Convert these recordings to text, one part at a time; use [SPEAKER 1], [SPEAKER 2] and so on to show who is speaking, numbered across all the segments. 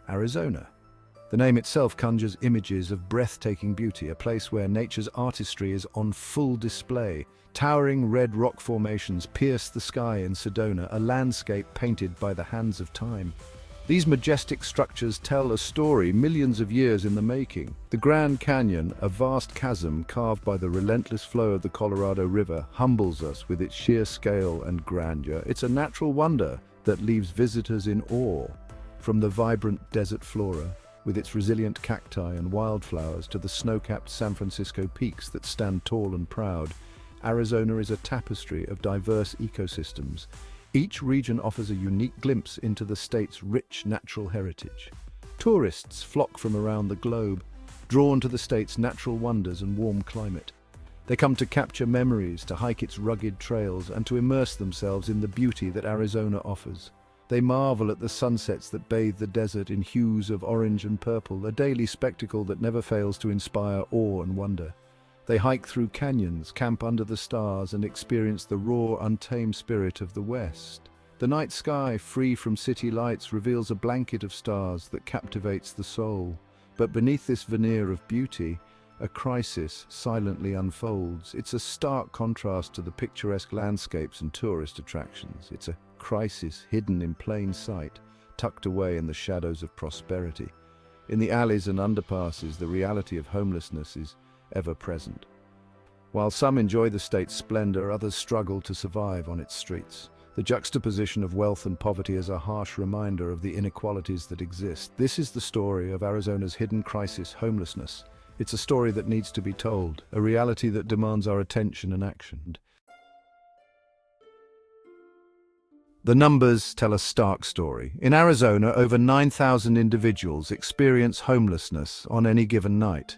[SPEAKER 1] Arizona. The name itself conjures images of breathtaking beauty, a place where nature's artistry is on full display. Towering red rock formations pierce the sky in Sedona, a landscape painted by the hands of time. These majestic structures tell a story millions of years in the making. The Grand Canyon, a vast chasm carved by the relentless flow of the Colorado River, humbles us with its sheer scale and grandeur. It's a natural wonder that leaves visitors in awe. From the vibrant desert flora, with its resilient cacti and wildflowers, to the snow-capped San Francisco peaks that stand tall and proud, Arizona is a tapestry of diverse ecosystems. Each region offers a unique glimpse into the state's rich natural heritage. Tourists flock from around the globe, drawn to the state's natural wonders and warm climate. They come to capture memories, to hike its rugged trails, and to immerse themselves in the beauty that Arizona offers. They marvel at the sunsets that bathe the desert in hues of orange and purple, a daily spectacle that never fails to inspire awe and wonder. They hike through canyons, camp under the stars, and experience the raw, untamed spirit of the West. The night sky, free from city lights, reveals a blanket of stars that captivates the soul. But beneath this veneer of beauty, a crisis silently unfolds. It's a stark contrast to the picturesque landscapes and tourist attractions. It's a crisis hidden in plain sight, tucked away in the shadows of prosperity. In the alleys and underpasses, the reality of homelessness is ever present. While some enjoy the state's splendor, others struggle to survive on its streets. The juxtaposition of wealth and poverty is a harsh reminder of the inequalities that exist. This is the story of Arizona's hidden crisis, homelessness. It's a story that needs to be told, a reality that demands our attention and action. The numbers tell a stark story. In Arizona, over 9,000 individuals experience homelessness on any given night.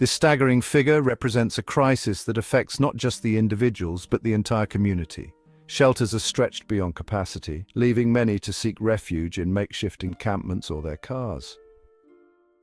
[SPEAKER 1] This staggering figure represents a crisis that affects not just the individuals, but the entire community. Shelters are stretched beyond capacity, leaving many to seek refuge in makeshift encampments or their cars.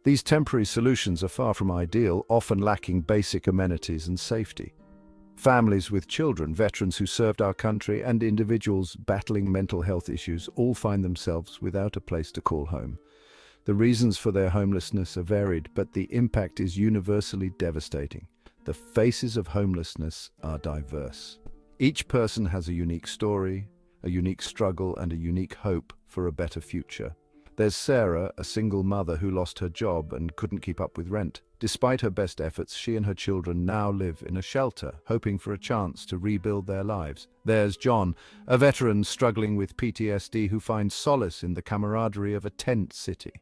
[SPEAKER 1] These temporary solutions are far from ideal, often lacking basic amenities and safety. Families with children, veterans who served our country, and individuals battling mental health issues all find themselves without a place to call home. The reasons for their homelessness are varied, but the impact is universally devastating. The faces of homelessness are diverse. Each person has a unique story, a unique struggle, and a unique hope for a better future. There's Sarah, a single mother who lost her job and couldn't keep up with rent. Despite her best efforts, she and her children now live in a shelter, hoping for a chance to rebuild their lives. There's John, a veteran struggling with PTSD who finds solace in the camaraderie of a tent city.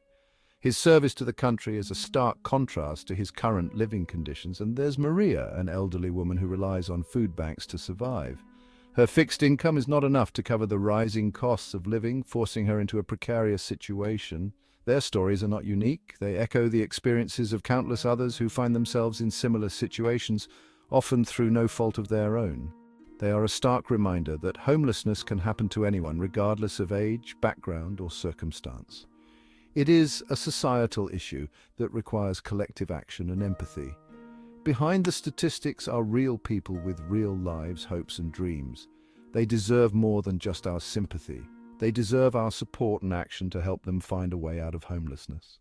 [SPEAKER 1] His service to the country is a stark contrast to his current living conditions. And there's Maria, an elderly woman who relies on food banks to survive. Her fixed income is not enough to cover the rising costs of living, forcing her into a precarious situation. Their stories are not unique. They echo the experiences of countless others who find themselves in similar situations, often through no fault of their own. They are a stark reminder that homelessness can happen to anyone, regardless of age, background, or circumstance. It is a societal issue that requires collective action and empathy. Behind the statistics are real people with real lives, hopes, and dreams. They deserve more than just our sympathy. They deserve our support and action to help them find a way out of homelessness.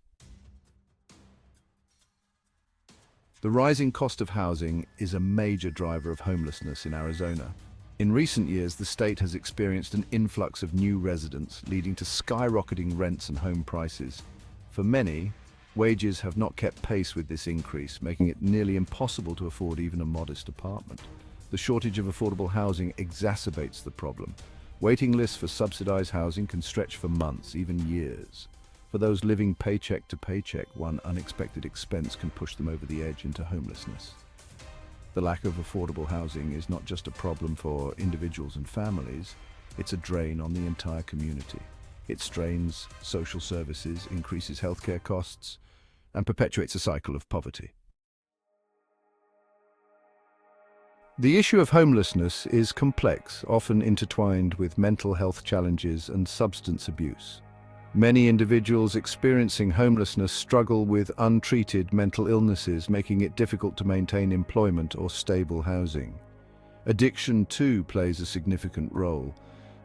[SPEAKER 1] The rising cost of housing is a major driver of homelessness in Arizona. In recent years, the state has experienced an influx of new residents, leading to skyrocketing rents and home prices. For many, wages have not kept pace with this increase, making it nearly impossible to afford even a modest apartment. The shortage of affordable housing exacerbates the problem. Waiting lists for subsidized housing can stretch for months, even years. For those living paycheck to paycheck, one unexpected expense can push them over the edge into homelessness. The lack of affordable housing is not just a problem for individuals and families, it's a drain on the entire community. It strains social services, increases healthcare costs, and perpetuates a cycle of poverty. The issue of homelessness is complex, often intertwined with mental health challenges and substance abuse. Many individuals experiencing homelessness struggle with untreated mental illnesses, making it difficult to maintain employment or stable housing. Addiction, too, plays a significant role.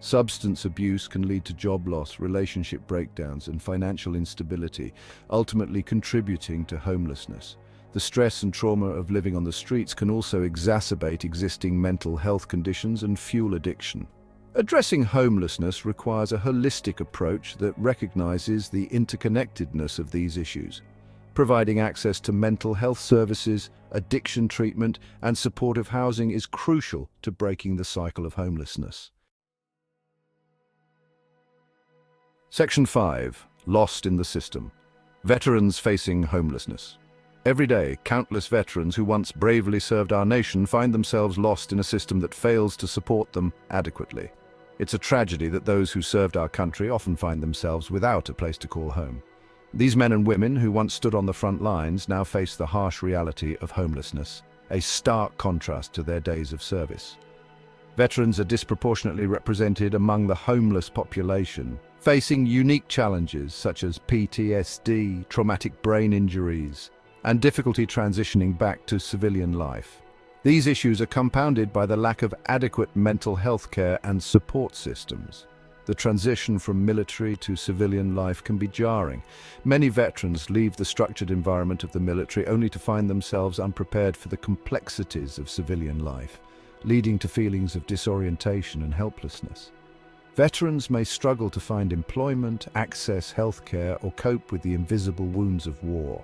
[SPEAKER 1] Substance abuse can lead to job loss, relationship breakdowns, and financial instability, ultimately contributing to homelessness. The stress and trauma of living on the streets can also exacerbate existing mental health conditions and fuel addiction. Addressing homelessness requires a holistic approach that recognizes the interconnectedness of these issues. Providing access to mental health services, addiction treatment, and supportive housing is crucial to breaking the cycle of homelessness. Section 5. Lost in the system. Veterans facing homelessness. Every day, countless veterans who once bravely served our nation find themselves lost in a system that fails to support them adequately. It's a tragedy that those who served our country often find themselves without a place to call home. These men and women who once stood on the front lines now face the harsh reality of homelessness, a stark contrast to their days of service. Veterans are disproportionately represented among the homeless population, facing unique challenges such as PTSD, traumatic brain injuries, and difficulty transitioning back to civilian life. These issues are compounded by the lack of adequate mental health care and support systems. The transition from military to civilian life can be jarring. Many veterans leave the structured environment of the military only to find themselves unprepared for the complexities of civilian life, leading to feelings of disorientation and helplessness. Veterans may struggle to find employment, access healthcare, or cope with the invisible wounds of war.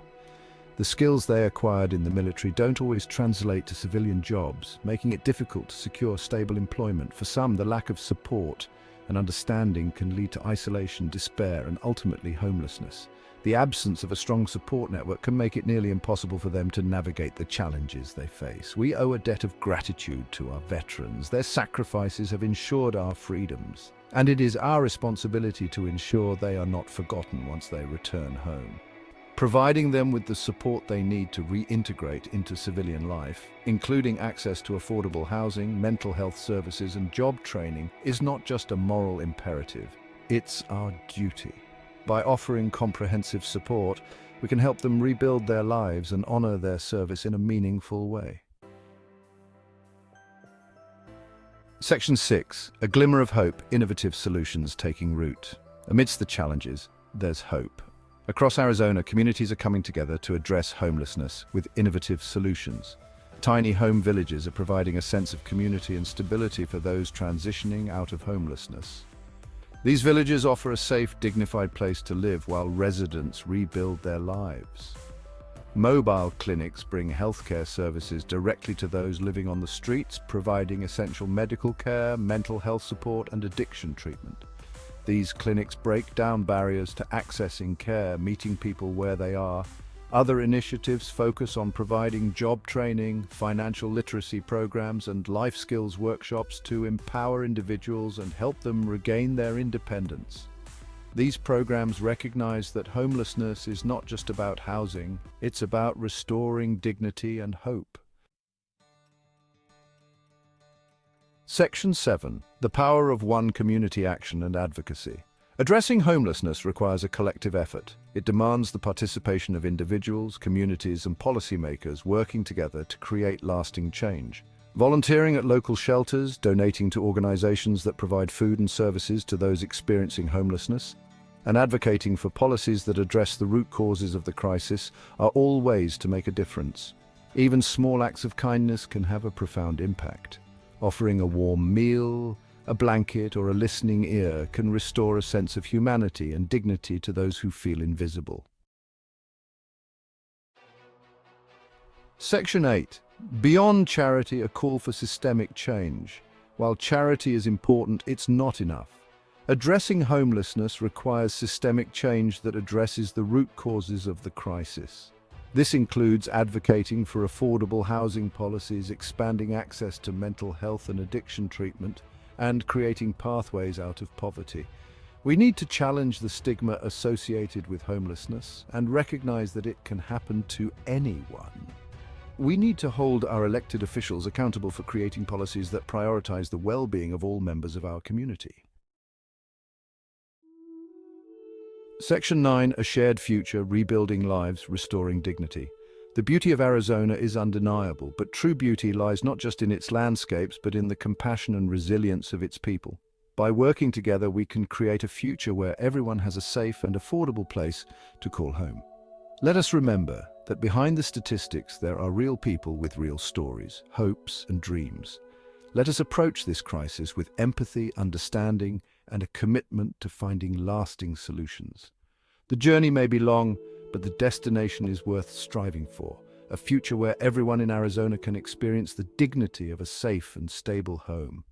[SPEAKER 1] The skills they acquired in the military don't always translate to civilian jobs, making it difficult to secure stable employment. For some, the lack of support and understanding can lead to isolation, despair, and ultimately homelessness. The absence of a strong support network can make it nearly impossible for them to navigate the challenges they face. We owe a debt of gratitude to our veterans. Their sacrifices have ensured our freedoms, and it is our responsibility to ensure they are not forgotten once they return home. Providing them with the support they need to reintegrate into civilian life, including access to affordable housing, mental health services, and job training, is not just a moral imperative, it's our duty. By offering comprehensive support, we can help them rebuild their lives and honor their service in a meaningful way. Section 6. A glimmer of hope, innovative solutions taking root. Amidst the challenges, there's hope. Across Arizona, communities are coming together to address homelessness with innovative solutions. Tiny home villages are providing a sense of community and stability for those transitioning out of homelessness. These villages offer a safe, dignified place to live while residents rebuild their lives. Mobile clinics bring healthcare services directly to those living on the streets, providing essential medical care, mental health support, and addiction treatment. These clinics break down barriers to accessing care, meeting people where they are. Other initiatives focus on providing job training, financial literacy programs, and life skills workshops to empower individuals and help them regain their independence. These programs recognize that homelessness is not just about housing, it's about restoring dignity and hope. Section 7. The power of one community action and advocacy. Addressing homelessness requires a collective effort. It demands the participation of individuals, communities, and policymakers working together to create lasting change. Volunteering at local shelters, donating to organizations that provide food and services to those experiencing homelessness, and advocating for policies that address the root causes of the crisis are all ways to make a difference. Even small acts of kindness can have a profound impact. Offering a warm meal, a blanket, or a listening ear can restore a sense of humanity and dignity to those who feel invisible. Section 8. Beyond charity, a call for systemic change. While charity is important, it's not enough. Addressing homelessness requires systemic change that addresses the root causes of the crisis. This includes advocating for affordable housing policies, expanding access to mental health and addiction treatment, and creating pathways out of poverty. We need to challenge the stigma associated with homelessness and recognize that it can happen to anyone. We need to hold our elected officials accountable for creating policies that prioritize the well-being of all members of our community. Section 9. A shared future, rebuilding lives, restoring dignity. The beauty of Arizona is undeniable, but true beauty lies not just in its landscapes, but in the compassion and resilience of its people. By working together, we can create a future where everyone has a safe and affordable place to call home. Let us remember that behind the statistics, there are real people with real stories, hopes, and dreams. Let us approach this crisis with empathy, understanding, and a commitment to finding lasting solutions. The journey may be long, but the destination is worth striving for. A future where everyone in Arizona can experience the dignity of a safe and stable home.